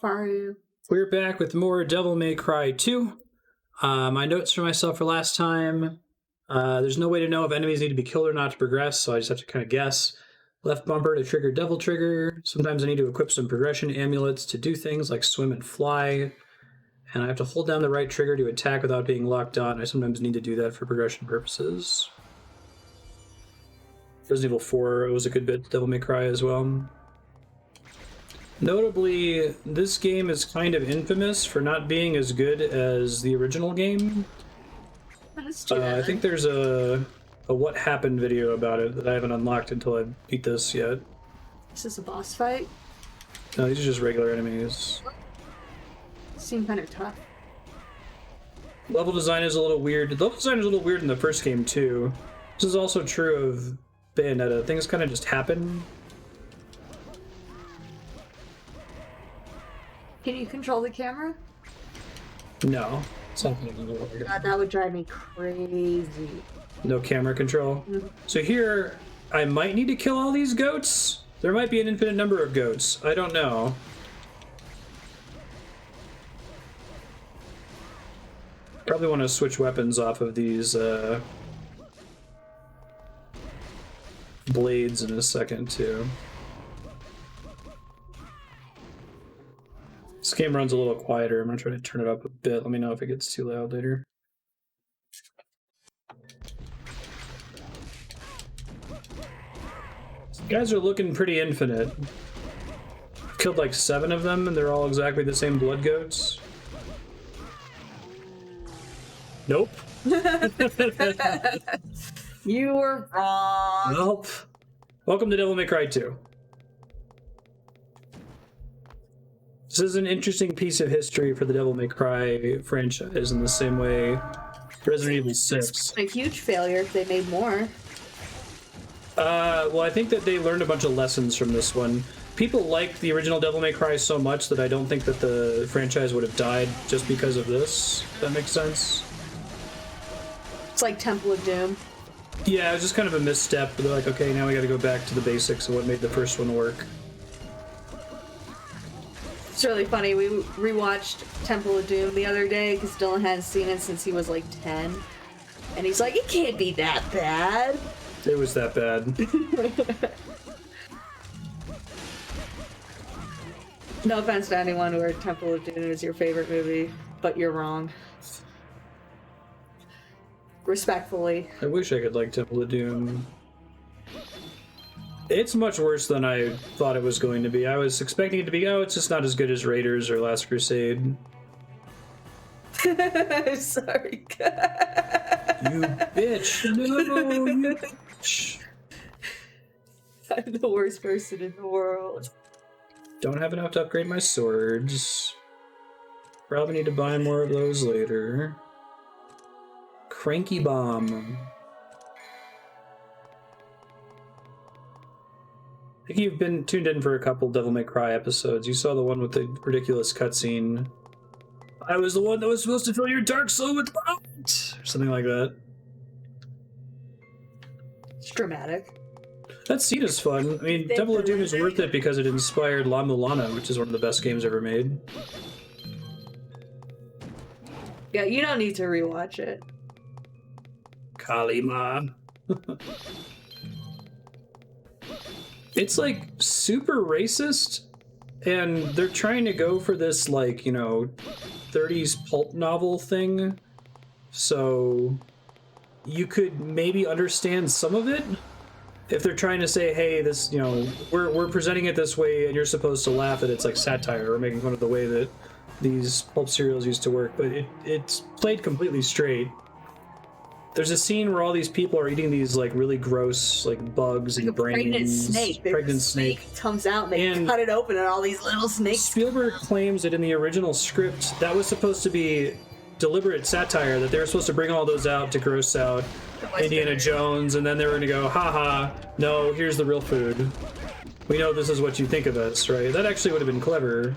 Fire. We're back with more Devil May Cry 2. My notes for myself for last time. There's no way to know if enemies need to be killed or not to progress, so I just have to kind of guess. Left bumper to trigger Devil Trigger. Sometimes I need to equip some progression amulets to do things like swim and fly. And I have to hold down the right trigger to attack without being locked on. I sometimes need to do that for progression purposes. Resident Evil 4 was a good bit Devil May Cry as well. Notably, this game is kind of infamous for not being as good as the original game. That's too bad. I think there's a what happened video about it that I haven't unlocked until I beat this yet. Is this a boss fight? No, these are just regular enemies. Seem kind of tough. Level design is a little weird. The level design is a little weird in the first game too. This is also true of Bayonetta. Things kind of just happen. Can you control the camera? No. It's not gonna do it. God, that would drive me crazy. No camera control. Mm-hmm. So here, I might need to kill all these goats. There might be an infinite number of goats. I don't know. Probably want to switch weapons off of these blades in a second too. This game runs a little quieter. I'm gonna try to turn it up a bit. Let me know if it gets too loud later. These guys are looking pretty infinite. Killed like 7 of them, and they're all exactly the same blood goats. Nope. You were wrong. Nope. Welcome to Devil May Cry 2. This is an interesting piece of history for the Devil May Cry franchise in the same way Resident Evil 6. It's a huge failure if they made more. Well, I think that they learned a bunch of lessons from this one. People liked the original Devil May Cry so much that I don't think that the franchise would have died just because of this. If that makes sense? It's like Temple of Doom. Yeah, it was just kind of a misstep. But they're like, okay, now we gotta go back to the basics of what made the first one work. It's really funny. We rewatched Temple of Doom the other day because Dylan hadn't seen it since he was like 10. And he's like, it can't be that bad. It was that bad. No offense to anyone where Temple of Doom is your favorite movie, but you're wrong. Respectfully. I wish I could like Temple of Doom. It's much worse than I thought it was going to be. I was expecting it to be, oh, it's just not as good as Raiders or Last Crusade. Sorry. You bitch. No, you bitch. I'm the worst person in the world. Don't have enough to upgrade my swords. Probably need to buy more of those later. Cranky Bomb. I think you've been tuned in for a couple Devil May Cry episodes. You saw the one with the ridiculous cutscene. I was the one that was supposed to fill your dark soul with light! Or something like that. It's dramatic. That scene is fun. I mean, Temple of Doom is worth it because it inspired La Mulana, which is one of the best games ever made. Yeah, you don't need to rewatch it. Kalima. It's like super racist, and they're trying to go for this, like, you know, 30s pulp novel thing. So you could maybe understand some of it if they're trying to say, hey, this, you know, we're presenting it this way and you're supposed to laugh at it's like satire or making fun of the way that these pulp serials used to work, but it's played completely straight. There's a scene where all these people are eating these like really gross like bugs and brains. Pregnant snake. Pregnant snake comes out and they cut it open and all these little snakes. Spielberg claims that in the original script that was supposed to be deliberate satire, that they were supposed to bring all those out to gross out Indiana Jones, and then they were going to go, haha, no, here's the real food. We know this is what you think of us, right? That actually would have been clever.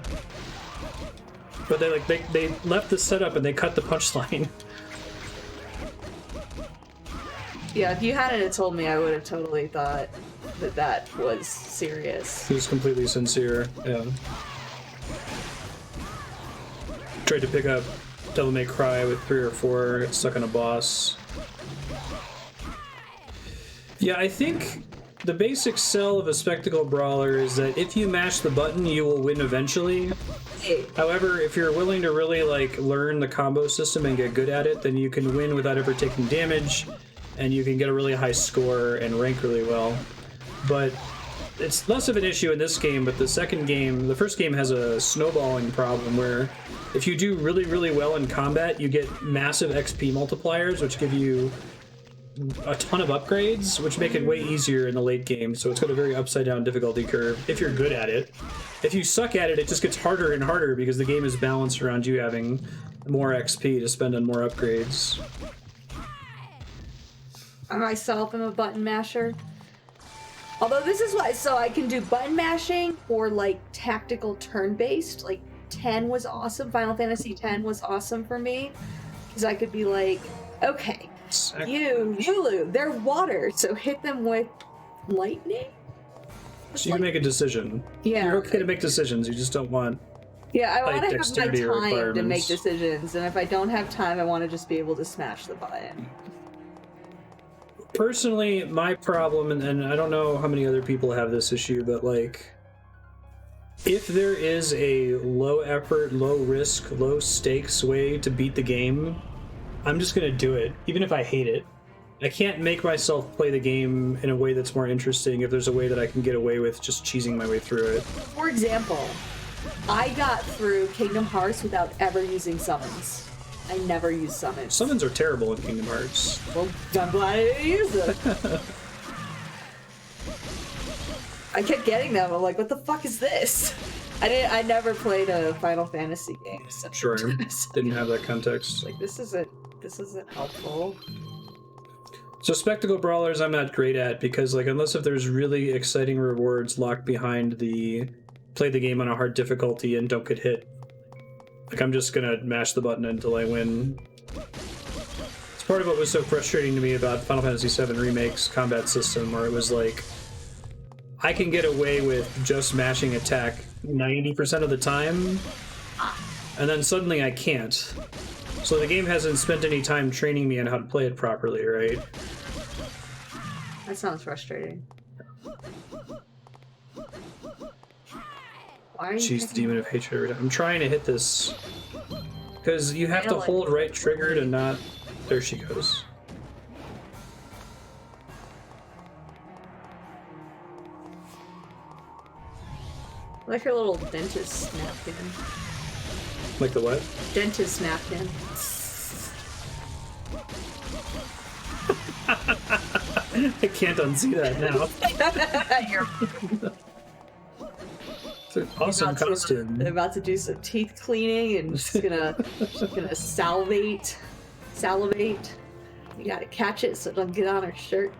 But they left the setup and they cut the punchline. Yeah, if you hadn't told me, I would have totally thought that was serious. He was completely sincere, yeah. Tried to pick up Devil May Cry with 3 or 4, got stuck on a boss. Yeah, I think the basic sell of a spectacle brawler is that if you mash the button, you will win eventually. However, if you're willing to really like learn the combo system and get good at it, then you can win without ever taking damage, and you can get a really high score and rank really well. But it's less of an issue in this game, but the first game has a snowballing problem where if you do really, really well in combat, you get massive XP multipliers, which give you a ton of upgrades, which make it way easier in the late game. So it's got a very upside down difficulty curve if you're good at it. If you suck at it, it just gets harder and harder because the game is balanced around you having more XP to spend on more upgrades. I myself am a button masher. Although this is why, so I can do button mashing or like tactical turn-based. Like 10 was awesome. Final Fantasy 10 was awesome for me because I could be like, okay, Yulu, they're water, so hit them with lightning. So you can make a decision. Yeah, you're okay to make decisions. You just don't want. Yeah, I want to have dexterity my time to make requirements. decisions, and if I don't have time, I want to just be able to smash the button. Personally, my problem, and I don't know how many other people have this issue, but like, if there is a low effort, low risk, low stakes way to beat the game, I'm just gonna do it, even if I hate it. I can't make myself play the game in a way that's more interesting if there's a way that I can get away with just cheesing my way through it. For example, I got through Kingdom Hearts without ever using summons. I never use summons. Summons are terrible in Kingdom Hearts. Well, I'm glad I didn't use them. I kept getting them. I'm like, what the fuck is this? I never played a Final Fantasy game. So Sure, didn't have that context. like, this isn't helpful. So spectacle brawlers I'm not great at because like unless if there's really exciting rewards locked behind the play the game on a hard difficulty and don't get hit. Like I'm just gonna mash the button until I win. It's part of what was so frustrating to me about Final Fantasy VII Remake's combat system, where it was like I can get away with just mashing attack 90% of the time, and then suddenly I can't. So the game hasn't spent any time training me on how to play it properly, right? That sounds frustrating. Why are you She's the Demon of Hatred. I'm trying to hit this because you have to like hold right trigger to not. There she goes. I like her little dentist napkin. Like the what? Dentist napkin. I can't unsee that now. It's an awesome costume. They're about to do some teeth cleaning and she's gonna salivate. You gotta catch it so it doesn't get on her shirt.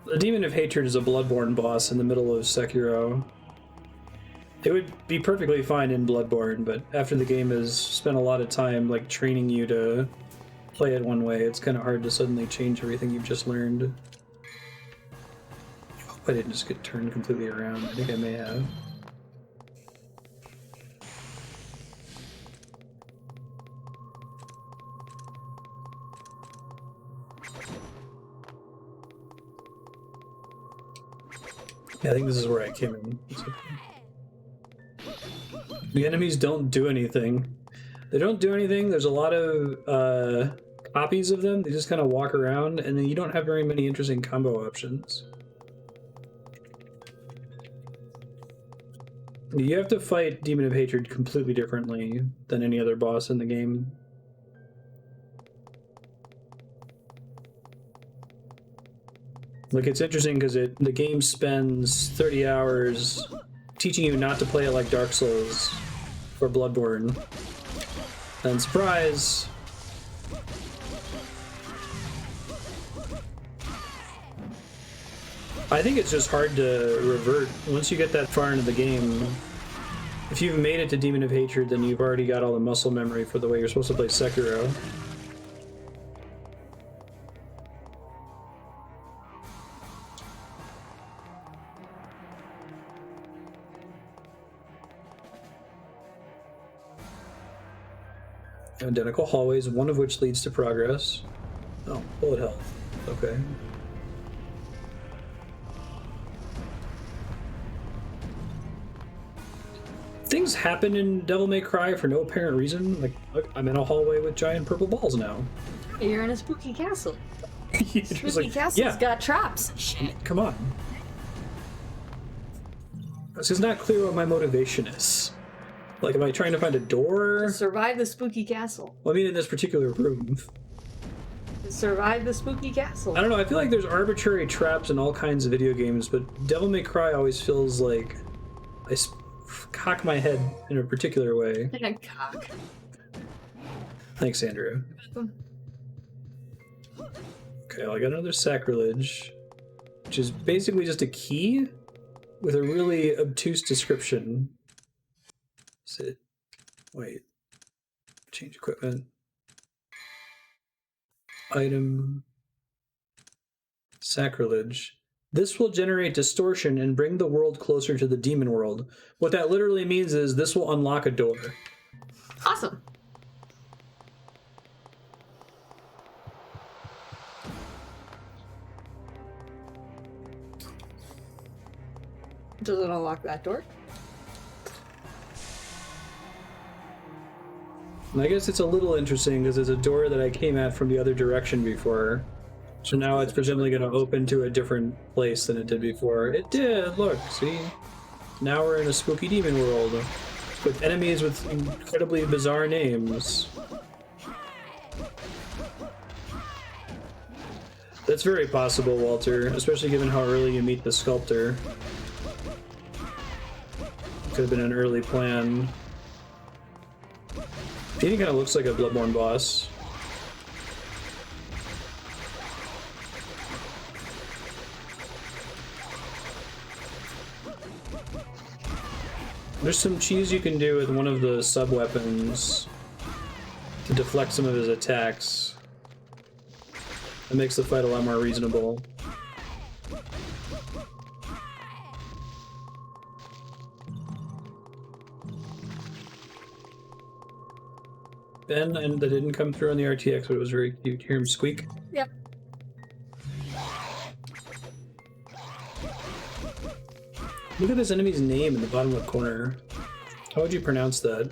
The Demon of Hatred is a Bloodborne boss in the middle of Sekiro. It would be perfectly fine in Bloodborne, but after the game has spent a lot of time like training you to play it one way, it's kind of hard to suddenly change everything you've just learned. I hope I didn't just get turned completely around. I think I may have. Yeah, I think this is where I came in. The enemies don't do anything. They don't do anything. There's a lot of copies of them. They just kind of walk around, and then you don't have very many interesting combo options. You have to fight Demon of Hatred completely differently than any other boss in the game. Like, it's interesting because the game spends 30 hours teaching you not to play it like Dark Souls or Bloodborne. And surprise! I think it's just hard to revert. Once you get that far into the game, if you've made it to Demon of Hatred, then you've already got all the muscle memory for the way you're supposed to play Sekiro. Identical hallways, one of which leads to progress. Oh, bullet health. Okay. Things happen in Devil May Cry for no apparent reason. Like, look, I'm in a hallway with giant purple balls now. You're in a spooky castle. Spooky like, castle's got traps and shit. Come on. This is not clear what my motivation is. Like, am I trying to find a door? To survive the spooky castle. Well, I mean, in this particular room. To survive the spooky castle. I don't know, I feel like there's arbitrary traps in all kinds of video games, but Devil May Cry always feels like I cock my head in a particular way. Cock. Thanks, Andrew. Okay, well, I got another sacrilege, which is basically just a key with a really obtuse description. Sit. Wait. Change equipment. Item. Sacrilege. This will generate distortion and bring the world closer to the demon world. What that literally means is this will unlock a door. Awesome. Does it unlock that door? And I guess it's a little interesting because it's a door that I came at from the other direction before. So now it's presumably going to open to a different place than it did before. It did! Look, see? Now we're in a spooky demon world with enemies with incredibly bizarre names. That's very possible, Walter, especially given how early you meet the sculptor. Could have been an early plan. He kind of looks like a Bloodborne boss. There's some cheese you can do with one of the sub-weapons to deflect some of his attacks. It makes the fight a lot more reasonable. Ben, and that didn't come through on the RTX, but it was very cute. Hear him squeak? Yep. Look at this enemy's name in the bottom left corner. How would you pronounce that?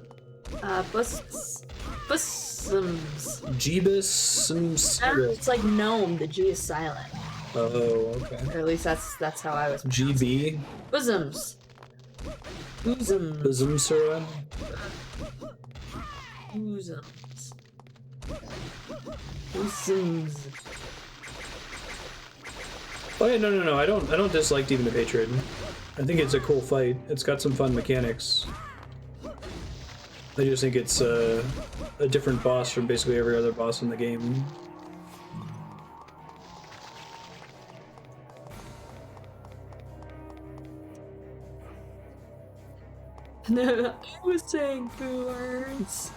Busums. Jeebus. It's like gnome. The G is silent. Oh, okay. Or at least that's how I was. GB. Bosoms. Bosoms. Bosom Sura. Bosoms. Bosoms. Oh yeah, no. I don't dislike Demon of Hatred. I think it's a cool fight. It's got some fun mechanics. I just think it's a different boss from basically every other boss in the game. I was saying 2 words.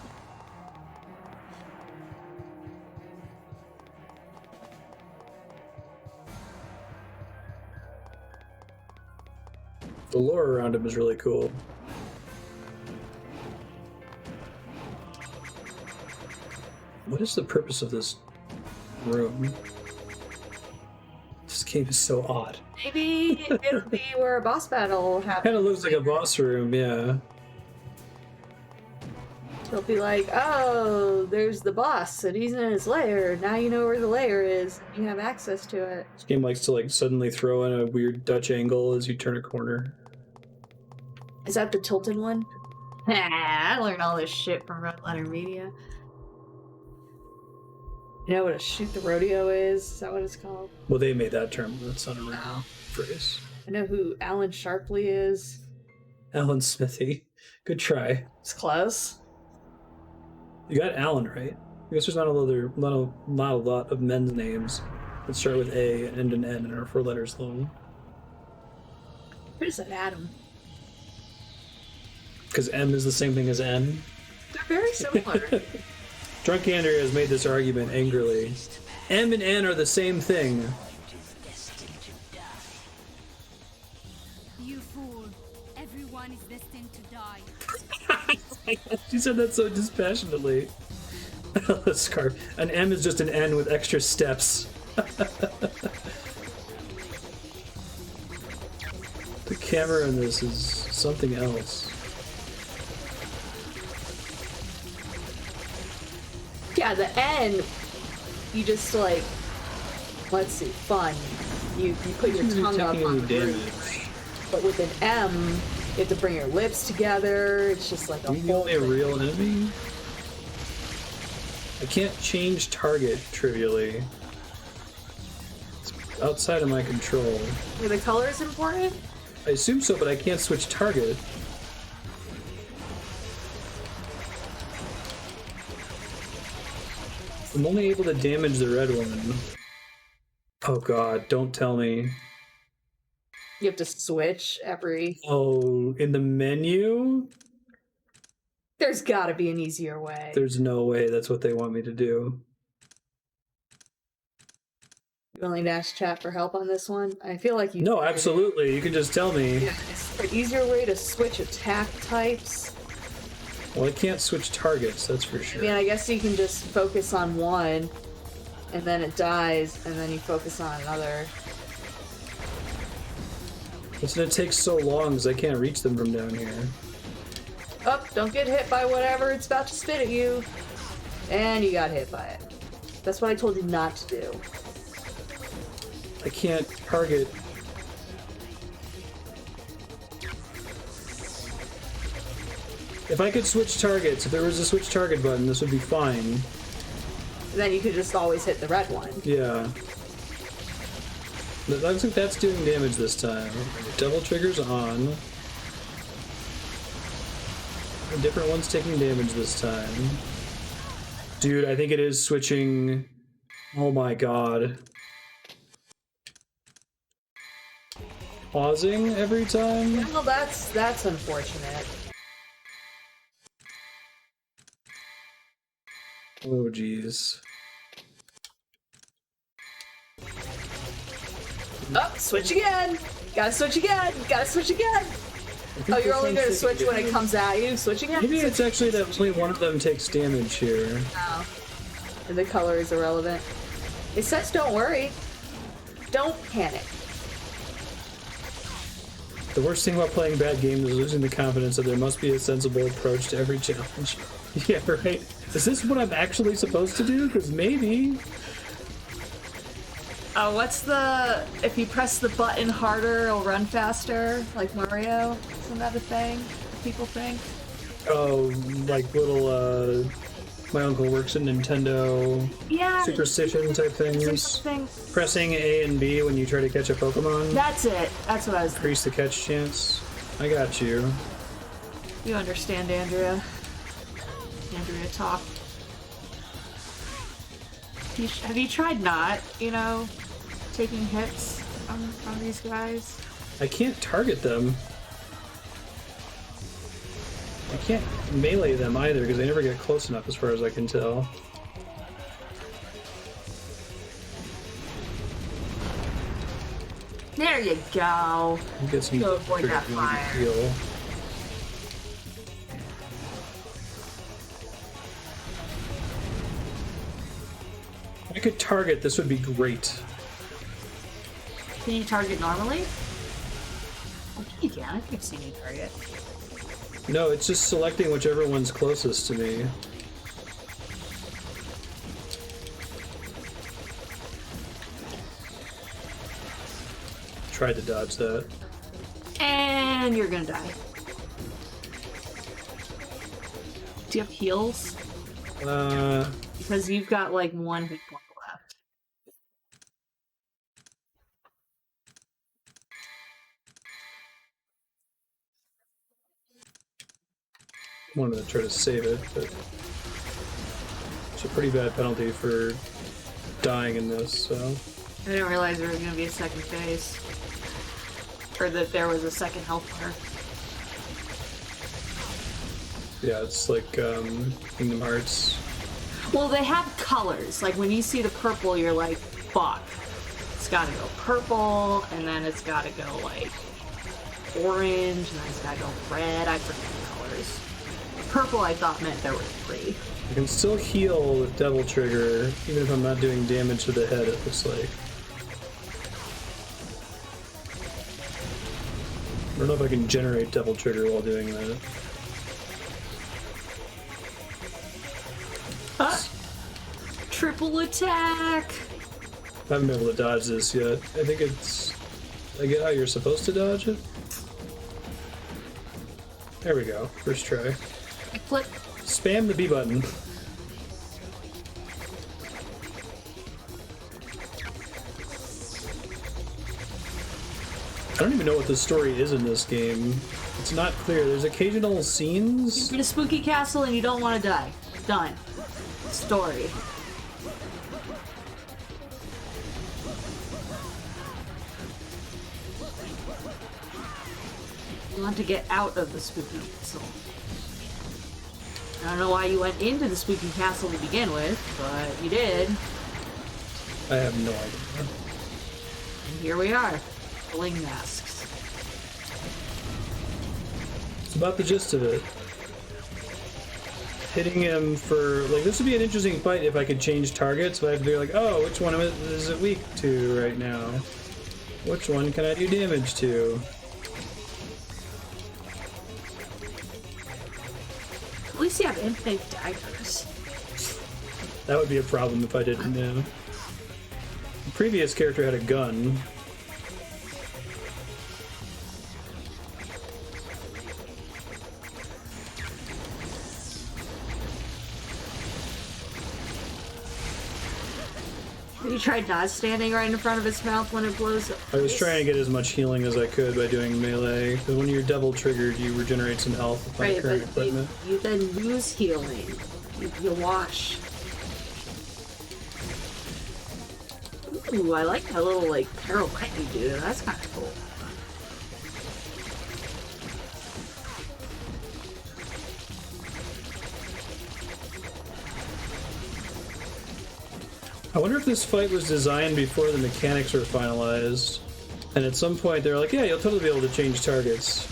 The lore around him is really cool. What is the purpose of this room? This game is so odd. Maybe it'll be where a boss battle happens. Kind of looks like a boss room, yeah. They'll be like, oh, there's the boss, and he's in his lair. Now you know where the lair is, and you have access to it. This game likes to like suddenly throw in a weird Dutch angle as you turn a corner. Is that the tilted one? I learned all this shit from Red Letter Media. You know what a shoot the rodeo is? Is that what it's called? Well, they made that term. That's not a real phrase. I know who Alan Sharpley is. Alan Smithy. Good try. It's close. You got Alan right. I guess there's not a lot of men's names that start with A and end in N and are 4 letters long. What is that, Adam? Because M is the same thing as N. They're very similar. Drunk Andrew has made this argument angrily. M and N are the same thing. You fool. Everyone is destined to die. She said that so dispassionately. Scarf. An M is just an N with extra steps. The camera in this is something else. Yeah, the N, you just like, let's see, fun. You put your tongue up on the roof. But with an M, you have to bring your lips together. It's just like a whole a real enemy? I can't change target trivially. It's outside of my control. Are the colors important? I assume so, but I can't switch target. I'm only able to damage the red one. Oh god, don't tell me. You have to switch every... Oh, in the menu? There's gotta be an easier way. There's no way that's what they want me to do. You willing to ask chat for help on this one? I feel like you... No, absolutely. You can just tell me. Yeah, is there an easier way to switch attack types? Well, I can't switch targets, that's for sure. I mean, I guess you can just focus on one, and then it dies, and then you focus on another. It's gonna take so long because I can't reach them from down here. Oh, don't get hit by whatever it's about to spit at you. And you got hit by it. That's what I told you not to do. I can't target. If I could switch targets, if there was a switch target button, this would be fine. And then you could just always hit the red one. Yeah. But looks like that's doing damage this time. Double triggers on. A different one's taking damage this time. Dude, I think it is switching. Oh my god. Pausing every time? Well, that's unfortunate. Oh jeez. Oh, switch again! Gotta switch again! Gotta switch again! Oh, you're only gonna switch when it comes at you? Switch again? Maybe it's actually that only one of them takes damage here. Oh. And the color is irrelevant. It says don't worry. Don't panic. The worst thing about playing bad games is losing the confidence that there must be a sensible approach to every challenge. Yeah, right. Is this what I'm actually supposed to do? Because maybe. Oh, what's the... If you press the button harder, it'll run faster? Like Mario? Isn't that a thing people think? Oh, like little, my uncle works in Nintendo superstition type things. Pressing A and B when you try to catch a Pokemon. That's it. That's what I was... Increase the catch chance. I got you. You understand, Andrea. Andrea talk. Have you tried not, taking hits from these guys? I can't target them. I can't melee them either because they never get close enough as far as I can tell. There you go. It gets me Go avoid that fire. Heal. If I could target, this would be great. Can you target normally? I think you can. I think I've seen you target. No, it's just selecting whichever one's closest to me. Tried to dodge that. And you're gonna die. Do you have heals? Because you've got like one hit point left. Wanted to try to save it, but it's a pretty bad penalty for dying in this, so. I didn't realize there was gonna be a second phase. Or that there was a second health bar. Yeah, it's like Kingdom Hearts. Well, they have colors. Like when you see the purple, you're like, fuck. It's gotta go purple, and then it's gotta go like orange, and then it's gotta go red. I forget the colors. purple I thought meant there were 3. I can still heal with Devil Trigger, even if I'm not doing damage to the head, it looks like. I don't know if I can generate Devil Trigger while doing that. Triple attack! I haven't been able to dodge this yet. I think it's... I get how you're supposed to dodge it? There we go. First try. Flip. Spam the B button. I don't even know what the story is in this game. It's not clear. There's occasional scenes. You're in a spooky castle and you don't want to die. Done. Story. You want to get out of the spooky castle. I don't know why you went into the spooky castle to begin with, but you did. I have no idea. And here we are. Bling masks. It's about the gist of it. Hitting him for... Like, this would be an interesting fight if I could change targets, but I have to be like, oh, which one is it weak to right now? Which one can I do damage to? At least you have infinite daggers. That would be a problem if I didn't know. The previous character had a gun. Have you tried not standing right in front of its mouth when it blows up? I was trying to get as much healing as I could by doing melee, because when you're double triggered, you regenerate some health with my current equipment. You then lose healing. You wash. Ooh, I like that little, like, pirouette you do. That's kind of cool. I wonder if this fight was designed before the mechanics were finalized. And at some point they're like, yeah, you'll totally be able to change targets.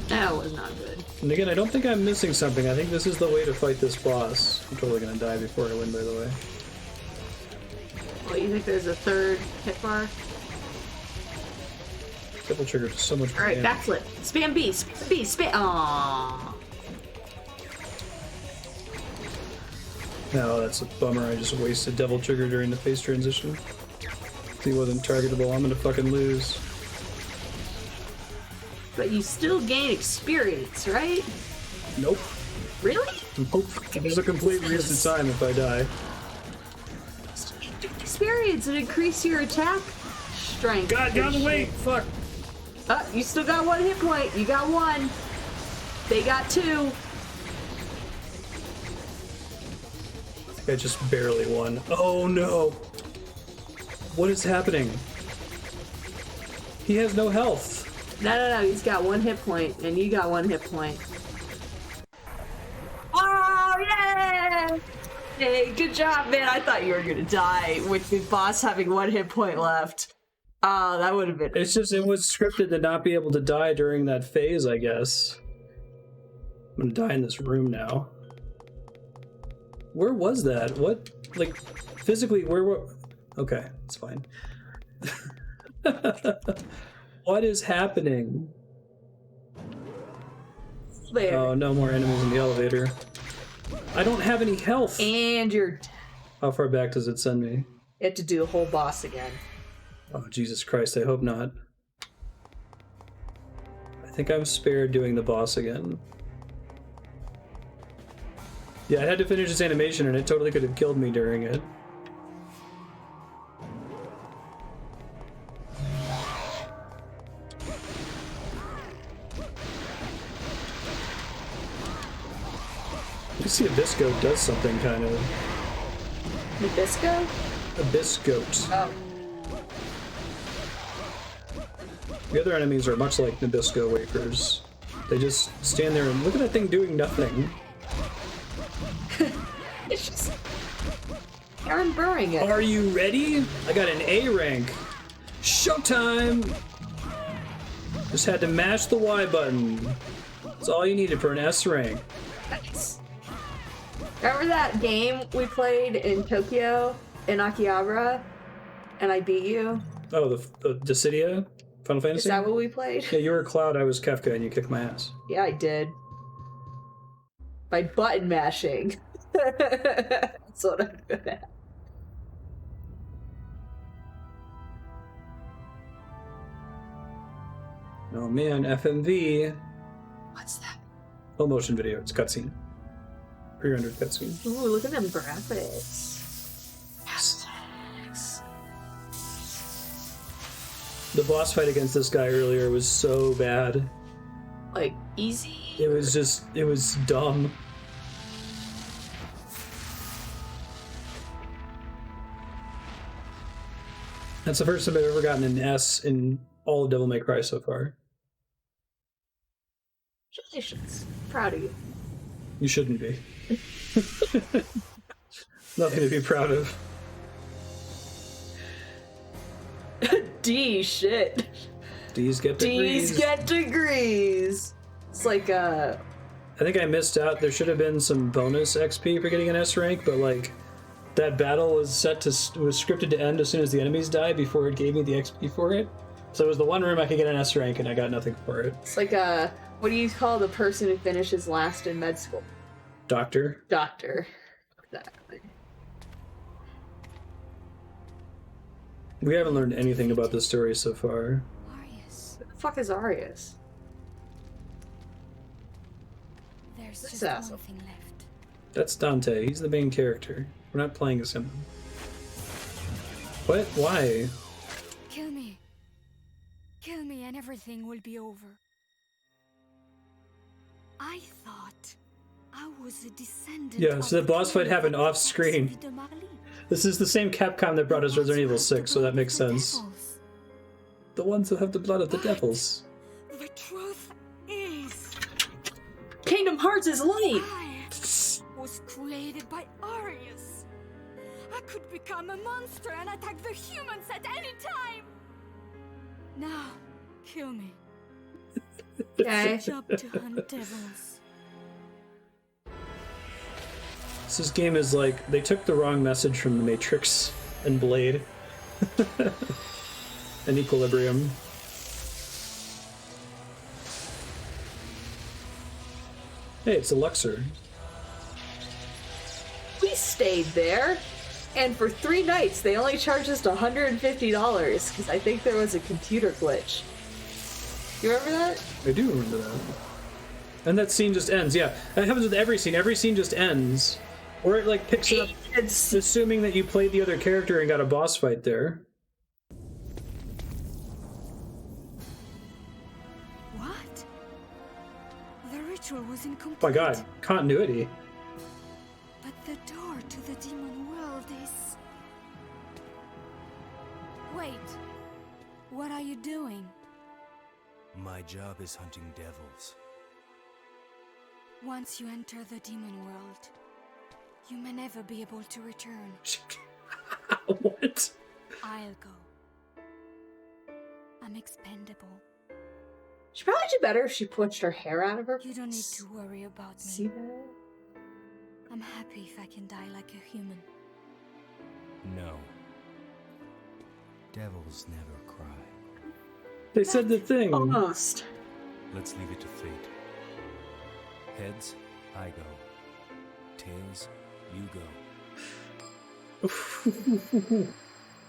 That was not good. And again, I don't think I'm missing something. I think this is the way to fight this boss. I'm totally gonna die before I win, by the way. What, you think there's a third hit bar? Double trigger does so much more Alright, damage. backflip. Spam B, spam B, spam. Aww. No, that's a bummer. I just wasted Devil Trigger during the phase transition. He wasn't targetable. I'm gonna fucking lose. But you still gain experience, right? Nope. Really? Nope. There's a complete waste of time if I die. Experience and increase your attack strength. God, get out of the way! Fuck! You still got 1 hit point. You got 1. They got 2. I just barely won. Oh no! What is happening? He has no health. No. He's got 1 hit point, and you got 1 hit point. Oh, yeah! Hey, good job, man. I thought you were gonna die with the boss having 1 hit point left. Oh, that would have been... It's just, it was scripted to not be able to die during that phase, I guess. I'm gonna die in this room now. Where was that? What? Like, physically, where were... Okay, it's fine. What is happening? There. Oh, no more enemies in the elevator. I don't have any health! And you're... How far back does it send me? You have to do a whole boss again. Oh, Jesus Christ, I hope not. I think I'm spared doing the boss again. Yeah, I had to finish this animation and it totally could have killed me during it. You see Abyssgoat does something kind of... Nabisco? Abyssgoat. Oh. The other enemies are much like Nabisco wafers. They just stand there and look at that thing doing nothing. It's just... Aaron burring it. Are you ready? I got an A rank. Showtime! Just had to mash the Y button. That's all you needed for an S rank. Nice. Remember that game we played in Tokyo, in Akihabara, and I beat you? Oh, the Dissidia? Final Fantasy? Is that what we played? Yeah, you were Cloud, I was Kefka, and you kicked my ass. Yeah, I did. By button mashing. That's what I'm good at. Oh man, FMV. What's that? Full motion video, it's cutscene. Pre-rendered cutscene. Ooh, look at them graphics. Hashtags. The boss fight against this guy earlier was so bad. Like, easy? It was dumb. That's the first time I've ever gotten an S in all of Devil May Cry so far. Congratulations. Proud of you. You shouldn't be. Nothing to be proud of. D shit. D's get degrees. D's get degrees. It's like I think I missed out. There should have been some bonus XP for getting an S rank, but like that battle was scripted to end as soon as the enemies die before it gave me the XP for it. So it was the one room I could get an S rank and I got nothing for it. It's like what do you call the person who finishes last in med school? Doctor. Doctor. Exactly. We haven't learned anything about this story so far. Arius. Who the fuck is Arius? There's This just asshole. one thing left. That's Dante. He's the main character. We're not playing as him. What? Why? Kill me. Kill me and everything will be over. I thought I was a descendant. Yeah, so the boss fight happened off screen. This is the same Capcom that brought us Resident Evil 6, so that makes sense. The ones who have the blood of the devils. The truth is, Kingdom Hearts is light! I was created by Arius. I could become a monster and attack the humans at any time. Now, kill me. Okay. Job to hunt devils. So this game is like, they took the wrong message from The Matrix and Blade. And Equilibrium. Hey, it's a Luxor. We stayed there, and for 3 nights they only charged us $150 because I think there was a computer glitch. You remember that? I do remember that. And that scene just ends, yeah. That happens with every scene. Every scene just ends. Or it like picks it up, It's assuming that you played the other character and got a boss fight there. What? The ritual was incomplete. Oh my god, continuity. But the door to the demon world is... Wait. What are you doing? My job is hunting devils. Once you enter the demon world, you may never be able to return. What? I'll go. I'm expendable. she'd probably do better if she pushed her hair out of her. You don't need to worry about me. See that? I'm happy if I can die like a human. No. Devils never cry. They said the thing. Almost. Let's leave it to fate. Heads, I go. Tails, you go.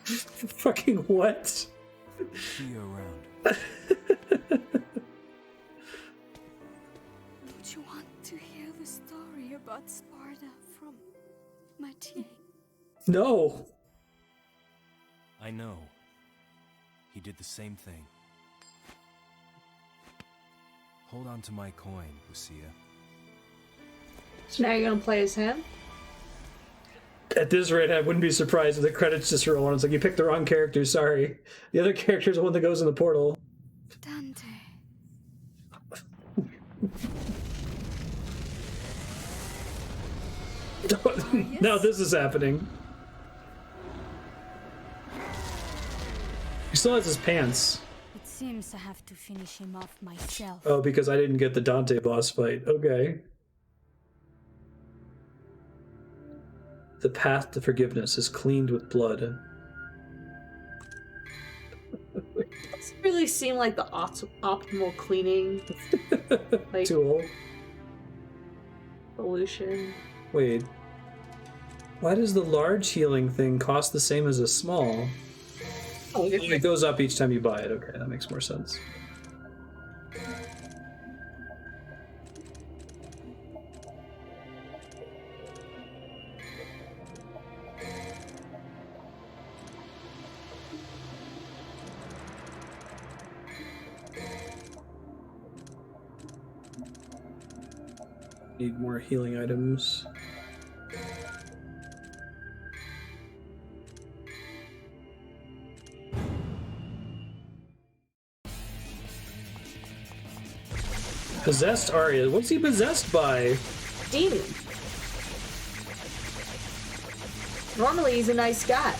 Fucking what? See you around. Don't you want to hear the story about Sparta from Mathieu? No. I know. He did the same thing. Hold on to my coin, Lucia. So now you're gonna play as him? At this rate, I wouldn't be surprised if the credits just roll on. It's like, you picked the wrong character, sorry. The other character's the one that goes in the portal. Dante. Now this is happening. He still has his pants. It's Seems I have to finish him off myself. Oh, because I didn't get the Dante boss fight. Okay. The path to forgiveness is cleaned with blood. Doesn't really seem like the optimal cleaning like Tool. solution. Wait. Why does the large healing thing cost the same as a small? Oh, It goes up each time you buy it. Okay, that makes more sense. Need more healing items. Possessed Arya. What's he possessed by? Demon. Normally he's a nice guy.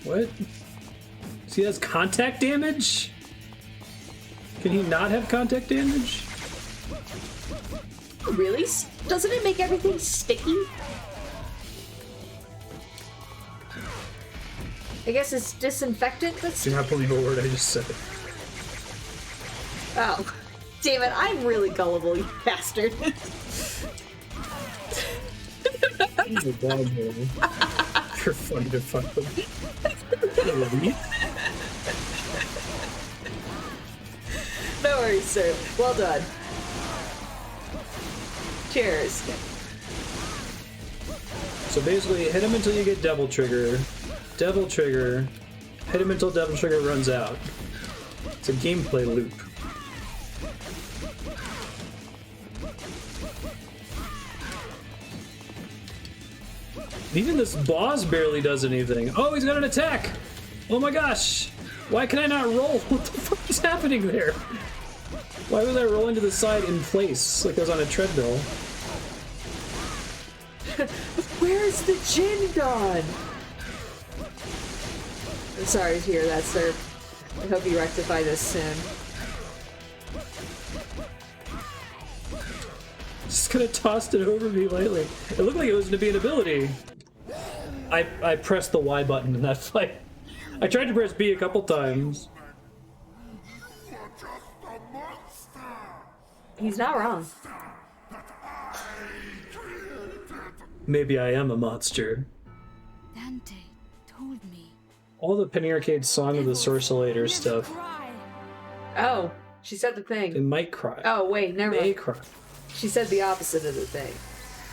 What? So he has contact damage? Can he not have contact damage? Really? Doesn't it make everything sticky? I guess it's disinfectant that's... Do not believe a word I just said. Oh. Damn it, I'm really gullible, you bastard. You're funny to fuck with. No worries, sir. Well done. Cheers. So basically, hit him until you get Devil Trigger. Devil Trigger. Hit him until Devil Trigger runs out. It's a gameplay loop. Even this boss barely does anything. Oh, he's got an attack! Oh my gosh! Why can I not roll? What the fuck is happening there? Why was I rolling to the side in place like I was on a treadmill? Where's the gin gone? I'm sorry to hear that, sir. I hope you rectify this soon. Just kind of tossed it over me lately. It looked like it was going to be an ability. I pressed the Y button in that fight. I tried to press B a couple times. He's not wrong. Maybe I am a monster. Dante told me. All the Penny Arcade Song of the Sorcellator stuff. Cry. Oh, she said the They thing. might cry. Oh, wait, never They mind. cry. She said the opposite of the thing.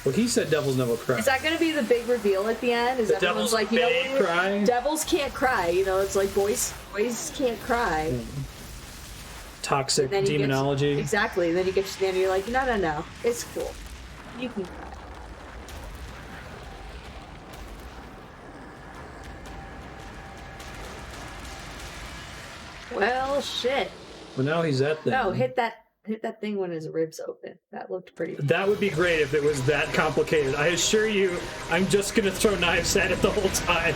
Well, he said devils never cry. Is that going to be the big reveal at the end? Is The everyone's devils like, you know may what? cry? Devils can't cry. You know, it's like boys can't cry. Toxic Then you get- demonology. Exactly. Then you get to the end and you're like, no. It's cool. You can cry. Well, shit. Well, now he's at them. No, hit that thing when his ribs open. That looked pretty. That would be great if it was that complicated. I assure you, I'm just gonna throw knives at it the whole time.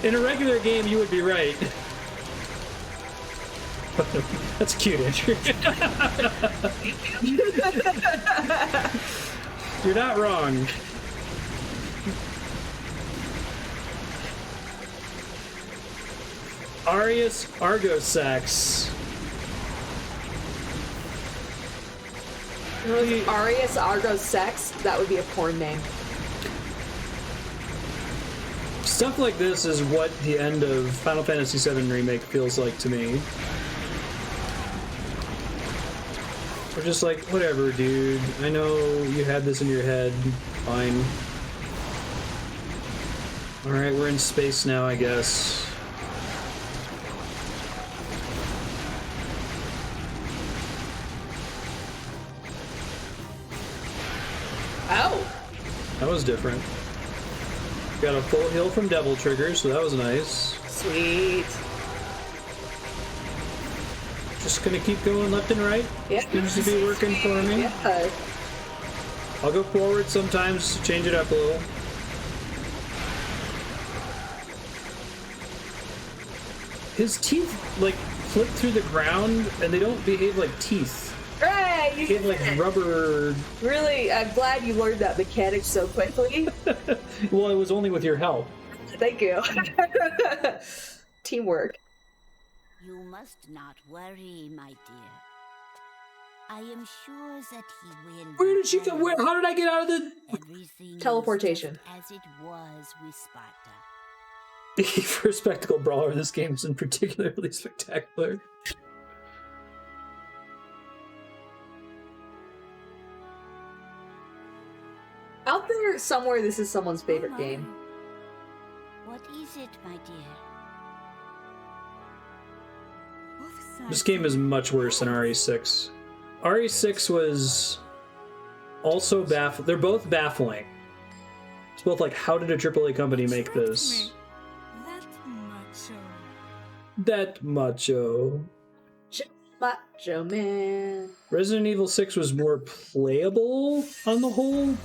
In a regular game, you would be right. That's cute, Andrew. You're not wrong. Arius Argosax. Arius Argos Sex. That would be a porn name. Stuff like this is what the end of Final Fantasy VII Remake feels like to me. We're just like, whatever, dude. I know you had this in your head. Fine. Alright, we're in space now, I guess. Oh. That was different. Got a full heal from Devil Trigger, so that was nice. Sweet. Just gonna keep going left and right. Yeah. Seems to be working for me. Yeah. I'll go forward sometimes to change it up a little. his teeth like flip through the ground, and they don't behave like teeth. Right, They behave like rubber. Really, I'm glad you learned that mechanic so quickly. Well, it was only with your help. Thank you. Teamwork. You must not worry, my dear. I am sure that he will. Where did she go? How did I get out of the Everything is Teleportation. just as it was with Sparta. For a spectacle brawler? This game isn't particularly spectacular. Out there somewhere, this is someone's favorite game. What is it, my dear? This game is much worse than RE6. RE6 was also baffling. They're both baffling. It's both like, how did a AAA company make this? That macho. Macho Man. Resident Evil 6 was more playable on the whole.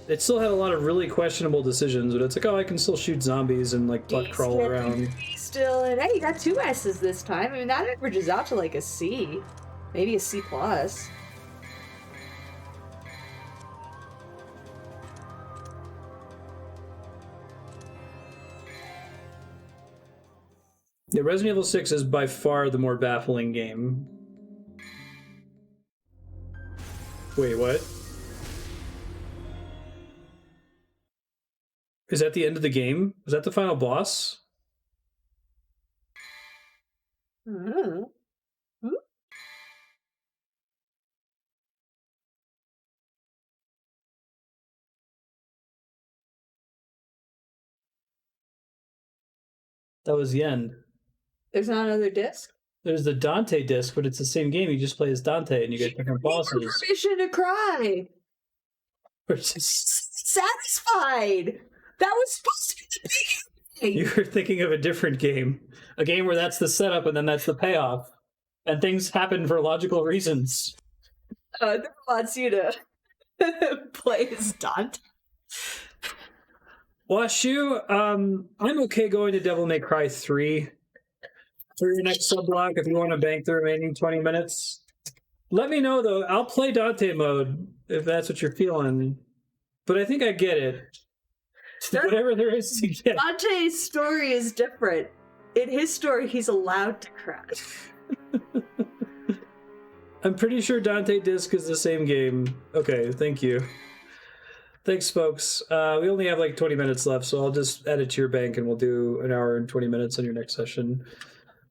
It still had a lot of really questionable decisions, but it's like, oh, I can still shoot zombies and like butt crawl around. Still, and hey, you got 2 S's this time. I mean, that averages out to like a C, maybe a C plus. Yeah, Resident Evil 6 is by far the more baffling game. Wait, what? Is that the end of the game? Is that the final boss? Mm-hmm. That was the end. There's not another disc? There's the Dante disc, but it's the same game. You just play as Dante and you get different bosses. Permission to cry. We're just... Satisfied. That was supposed to be the beginning. You were thinking of a different game. A game where that's the setup and then that's the payoff. And things happen for logical reasons. That wants you to play as Dante. Washu, I'm okay going to Devil May Cry 3 for your next subblock if you want to bank the remaining 20 minutes. Let me know, though. I'll play Dante mode if that's what you're feeling. But I think I get it. Whatever there is to get. Dante's story is different. In his story, he's allowed to cry. I'm pretty sure Dante Disc is the same game. Okay, thank you. Thanks, folks. We only have like 20 minutes left, so I'll just add it to your bank and we'll do an hour and 20 minutes on your next session.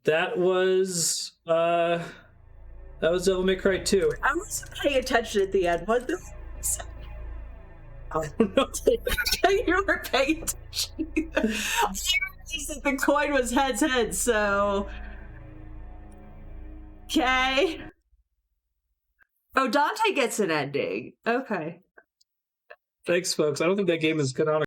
That was Devil May Cry 2. I wasn't paying attention at the end. What the I don't know. You were paying attention. I realized that the coin was heads, so... Okay. Oh, Dante gets an ending. Okay. Thanks, folks. I don't think that game is canonical.